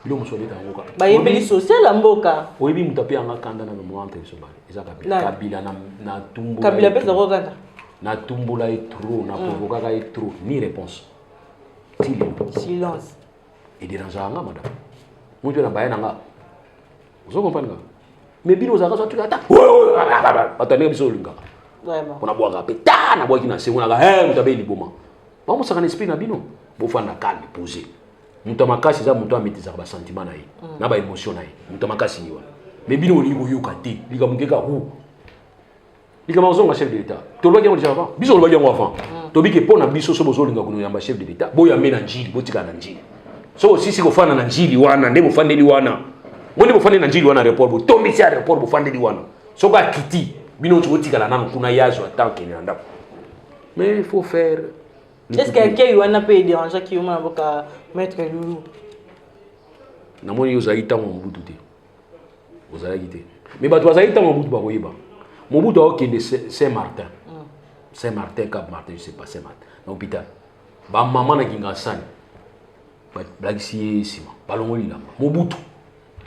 Bilo muswa beta ngoka. Ba yembeli social amboka. Oyebi mutape anga kanda na mwante somali. Eza kabila na tumbu. Kabila pesa ko kanda. Na tumbula est trop, na provoka est trop, ni réponse. Silence. Et dérangeant madame. Moi je na baye nanga. Vous comprenez? Mais bino za kaso tu ata. Atane biso linga. Vraiment. On a boire peta na boire kina sengona ga mutabe liboma. Ba mo saka esprit na bino. Bo fanda calme poser. Mutamakasi za mutu ametiza ba sentiment na ye. Na ba émotion na ye. Mutamakasi ni wa. Mais bino lingo yoka te. Liga mungeka hu. Il y a un chef de l'État. Tu vois qu'il y a un avant. Biso le voyons avant. Tu vois que pour na biso so bozo linga kuno yamba chef de l'État. Boya mena njili, botika na njili. So sisi ko fana na njili wana, ndebo fandeli wana. Wonde bo fandeli na njili wana aéroport bo. Tombi si aéroport bo fandeli wana. So ka kiti, bino tu botika la nanu kuna yazo atanke ni anda. Mais il faut faire. Est-ce que quelqu'un wana peut déranger qui yuma boka Maître Loulou? Na moni yo zaita mo mbutu te. Ozala gite. Mais ba to zaita mo mbutu ba koyeba. Mobutu a de Saint-Martin. Saint-Martin, Cap-Martin, je ne sais pas, Saint-Martin. Dans l'hôpital. Ba maman na kinga sani. Ba blagisi sima. Balongoli là. Mobutu.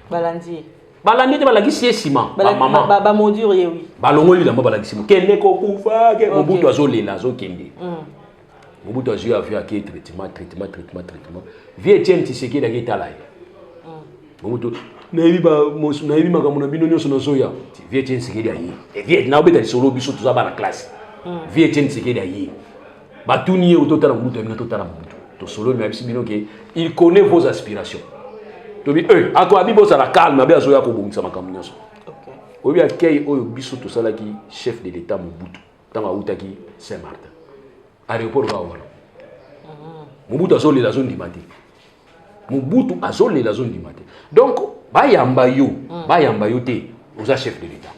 Balandi. Balandi te balagisi sima. Ba maman. Ba modure oui. Balongoli là balagisi. Kende ko kufa, Mobutu azolela, azokende. Mobutu azu a vu à qui traitement. Vie Etienne Tshisekedi da kitala. Mobutu nayebi makambo na bino nyonso nazoya vie Etienne Tshisekedi aye vie na obeta lisolo biso toza bana classe vie Etienne Tshisekedi aye batuni ye ototala mutu amina totala mutu to solo na bisi bino ke il connaît vos aspirations to bi ako abi bosa la calme abi azoya ko bongisa makambo nyonso okay obi akei oyo biso to salaki chef de l'état Mobutu tanga utaki Saint-Martin aéroport ga wana Mobutu azolela zondimati Mobutu azolela zondimati donc bayamba yo te aux chefs de l'État.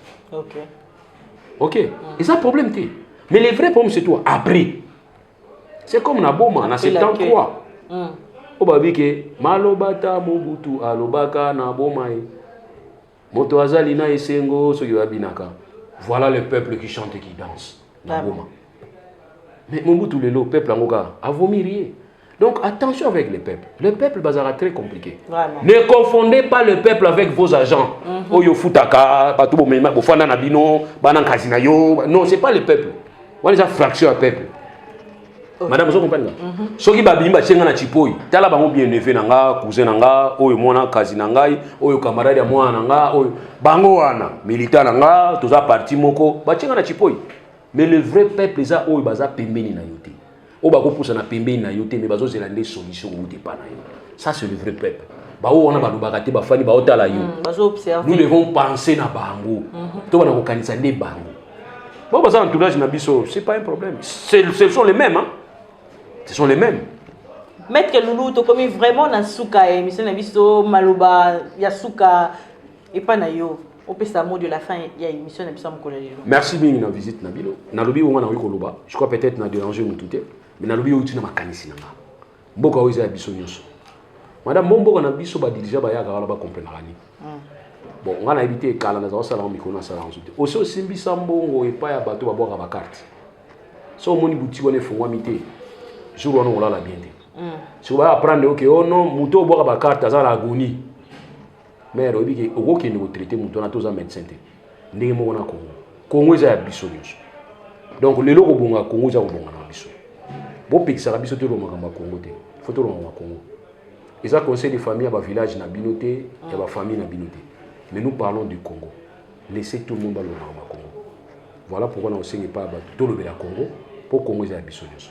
Ok. Et ça problème te. Mais le vrai problème c'est toi après. C'est comme na boma na 73. O babi ke malobata Mobutu alobaka na boma e. Moto azali na esengo soki babinaka. Voilà le peuple qui chante et qui danse na boma. Mais Mobutu le peuple angoka a vomi rien. Donc attention avec les peuples. Le peuple bazara très compliqué. Vraiment. Ne confondez pas le peuple avec vos agents. Oyo futaka, patou bo mema bo fana na bino, banan kasina yo. Non, c'est pas le peuple. On les a fraction à peuple. Madame, vous comprenez? Soki babimba chenga na chipoi. Tala bango bien nefe nanga, cousin nanga, oyo mwana kasina ngai, oyo camarade ya mwana nanga, oyo bango wana, militant nanga, toza parti moko, ba chenga na chipoi. Mais le vrai peuple eza oyo baza pembeni na yote. O bako poussa na pembeni na yote mais bazo zelande solution ou te pas na yo. Ça c'est le vrai peuple. Ba o wana ba lubakate ba fani ba otala yo. Bazo observer. Nous devons penser na bango. To bana ko kanisa ne bango. Bon baza entourage na biso, c'est pas un problème. Ce sont les mêmes hein. Ce sont les mêmes. Maître Loulou, tu comme vraiment na souka émission na biso maloba ya souka et pas na yo. On peut ça mot de la fin il y a émission na biso mkola lelo. Merci bien na visite na bilo. Na lobi o wana ko loba. Je crois peut-être na déranger nous tout. Mais na lobi o tina makanisi nanga. Mboka o za biso nyonso. Madame mboka na biso ba dirigeant ba ya wala ba comprendre ni. Bon, on a évité kala na za sala mikona sala ensuite. Aussi simbisa mbongo et pas ya bato ba boka ba carte. So moni boutique on fongwa mité. Jour on la bien. Si on va apprendre OK oh non muto boka ba carte za la agonie. Mais robi ke okoki ne traiter muto na toza médecin te. Ndenge mo na Congo. Congo za biso nyonso. Donc lelo ko bonga Congo za ko bonga na biso. Bo pixara biso te lo makamba Congo te. Faut to lo makamba Congo. Et ça conseil de famille à village na binoté et à famille na binoté. Mais nous parlons du Congo. Laissez tout le monde le makamba Congo. Voilà pourquoi on enseigne pas tout le Congo pour Congo za biso nyonso.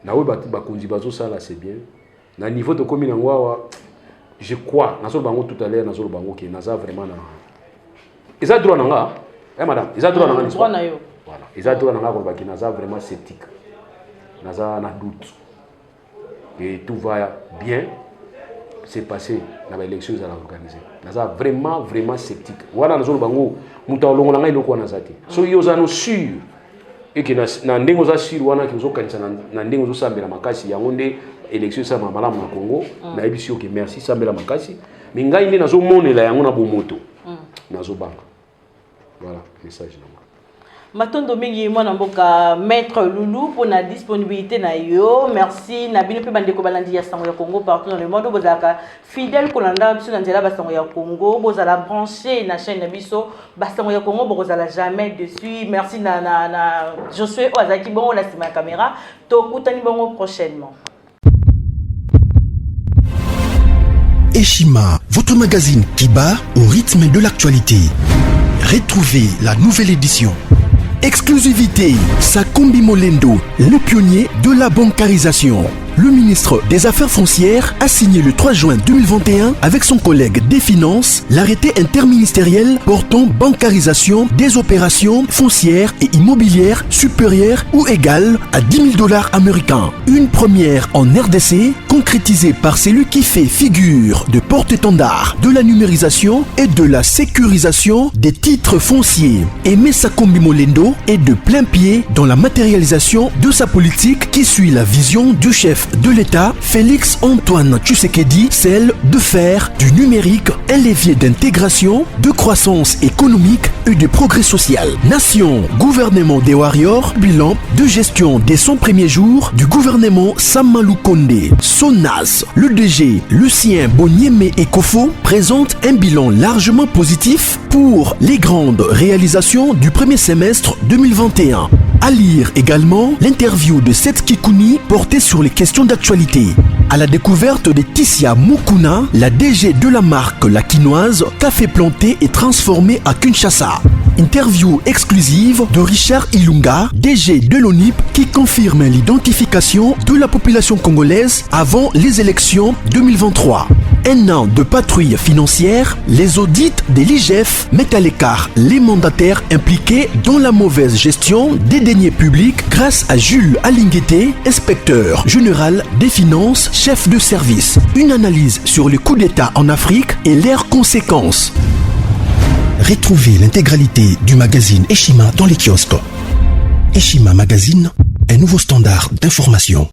Na we ba konzi bazo sala c'est bien. Na niveau de commune ngwa je crois na solo bango tout à l'heure na solo bango qui naza vraiment na. Eza droit nanga. Madame, eza droit nanga. Droit na yo. Voilà, eza droit nanga ko ba ki naza vraiment sceptique. Naza na doute. Et tout va bien c'est passé dans l'élection à l'organiser. Naza vraiment sceptique. Voilà na solo bango muta olongo nanga iloko na zati. So yo za no sûr et que na ndengo za sûr wana ki zo kanisa na ndengo zo sambela makasi yango nde élection ça malamu na Congo na ebisio que merci sambela makasi mais ngai ndi nazo monela yango na bomoto nazo banga. Voilà message na Matondo mingi mwana mboka Maître Loulou pour la disponibilité na yo. Merci na bino pe bandeko balandi ya sango ya Congo partout dans le monde. Bozaka fidèle kolanda biso na nzela ba sango ya Congo, bozala branché na chaîne na biso ba sango ya Congo bozala jamais dessus. Merci na Josué Ozaki bon la sima caméra. To kutani bongo prochainement. Eshima, votre magazine qui bat au rythme de l'actualité. Retrouvez la nouvelle édition. Exclusivité, Sakombi Molendo, le pionnier de la bancarisation. Le ministre des Affaires foncières a signé le 3 juin 2021 avec son collègue des Finances l'arrêté interministériel portant bancarisation des opérations foncières et immobilières supérieures ou égales à $10 000 américains. Une première en RDC concrétisée par celui qui fait figure de porte-étendard de la numérisation et de la sécurisation des titres fonciers. Aimé Sakombi Molendo est de plein pied dans la matérialisation de sa politique qui suit la vision du chef de l'État, Félix Antoine Tshisekedi, celle de faire du numérique un levier d'intégration, de croissance économique et de progrès social. Nation, gouvernement des Warriors, bilan de gestion des 100 premiers jours du gouvernement Samalou Kondé. SONAS, le DG Lucien Boniemé Ekofo présente un bilan largement positif pour les grandes réalisations du premier semestre 2021. À lire également l'interview de Seth Kikouni portée sur les questions d'actualité. À la découverte de Tissia Mukuna, la DG de la marque La Quinoise, café planté et transformé à Kinshasa. Interview exclusive de Richard Ilunga, DG de l'ONIP, qui confirme l'identification de la population congolaise avant les élections 2023. Un an de patrouille financière, les audits de l'IGF mettent à l'écart les mandataires impliqués dans la mauvaise gestion des deniers publics grâce à Jules Alinguete, inspecteur général des finances, chef de service. Une analyse sur les coups d'État en Afrique et leurs conséquences. Retrouvez l'intégralité du magazine Eshima dans les kiosques. Eshima Magazine, un nouveau standard d'information.